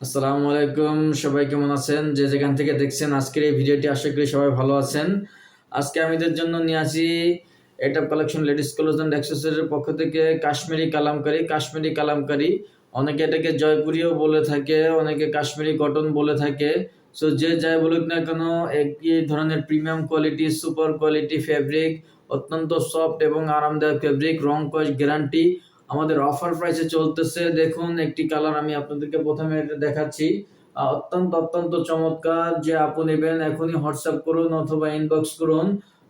আসসালামু আলাইকুম, সবাই কেমন আছেন? যে যেখান থেকে দেখছেন আজকের এই ভিডিওটি, আশা করি সবাই ভালো আছেন। আজকে আমাদের জন্য নিয়ে আসি এটা কালেকশন লেডিস ক্লোথ অ্যান্ড অ্যাক্সেসরিজের পক্ষ থেকে কাশ্মীরি কালামকারী। অনেকে এটাকে জয়পুরিও বলে থাকে, অনেকে কাশ্মীরি কটন বলে থাকে। সো যে যাই বলুক না কেন, একই ধরনের premium quality, super quality fabric, অত্যন্ত সফট এবং আরামদায়ক ফেব্রিক, রং কস গ্যারান্টি আমাদের অফার প্রাইসে চলতেছে। দেখুন একটি কালার আমি আপনাদেরকে প্রথমে এটা দেখাচ্ছি। অত্যন্ত চমৎকার। যে আপু নেবেন এখনই হোয়াটসঅ্যাপ করুন অথবা ইনবক্স করুন,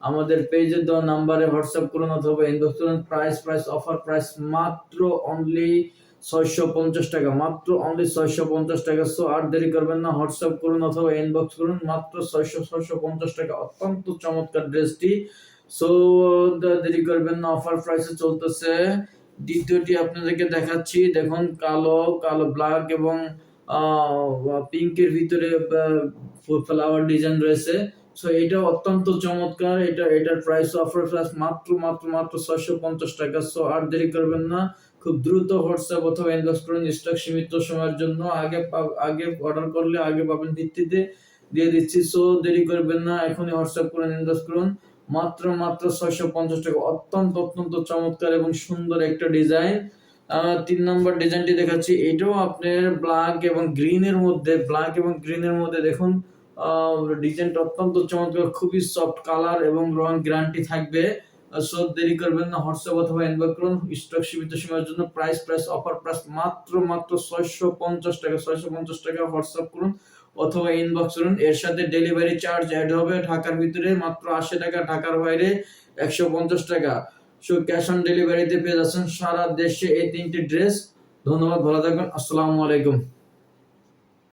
আমাদের পেজে দেওয়া নাম্বারে হোয়াটসঅ্যাপ করুন অথবা ইনবক্স করুন। প্রাইস অফার প্রাইস মাত্র অনলি 650 টাকা, মাত্র অনলি 650 টাকা। সো আর দেরি করবেন না, হোয়াটসঅ্যাপ করুন অথবা ইনবক্স করুন। মাত্র 650 টাকা, অত্যন্ত চমৎকার ড্রেসটি। সো দেরি করবেন না, অফার প্রাইসে চলতেছে। দ্বিতীয়টি আপনাদেরকে দেখাচ্ছি। দেখুন কালো কালো ব্ল্যাক এবং পিঙ্কের ভিতরে ফ্লাওয়ার ডিজাইন রয়েছে। সো এটা অত্যন্ত চমৎকার। এটার প্রাইস অফার প্রাইস মাত্র 650 টাকা। সো আর দেরি করবেন না, খুব দ্রুত হোয়াটসঅ্যাপ অথবা ইনবক্স করুন। স্টক সীমিত সময়ের জন্য, আগে অর্ডার করলে আগে পাবেন ভিত্তিতে দিয়ে দিচ্ছি। সো দেরি করবেন না, এখনই হোয়াটসঅ্যাপ করুন, ইনবক্স করুন। মাত্র 650 টাকা, অত্যন্ত চমৎকার এবং সুন্দর একটা ডিজাইন। 3 নম্বর ডিজাইনটি দেখাচ্ছি। এটাও আপনার ব্ল্যাক এবং গ্রিনের মধ্যে দেখুন ডিজাইনটা অত্যন্ত চমৎকার, খুবই সফট কালার এবং রং গ্যারান্টি থাকবে। সো দেরি করবেন না, হোয়াটসঅ্যাপ অথবা ইনবক্স করুন। স্টক সীমিত সময়ের জন্য। প্রাইস অফার প্রাইস মাত্র 650 টাকা। 650 টাকা, হোয়াটসঅ্যাপ করুন অথবা ইনবক্স করুন। এর সাথে ডেলিভারি চার্জ অ্যাড হবে। ঢাকার ভিতরে মাত্র 80 টাকা, ঢাকার বাইরে 150 টাকা। সো ক্যাশ অন ডেলিভারিতে পেয়ে যাচ্ছেন সারা দেশে এই 3টি ড্রেস। ধন্যবাদ, ভালো থাকবেন। আসসালামু আলাইকুম।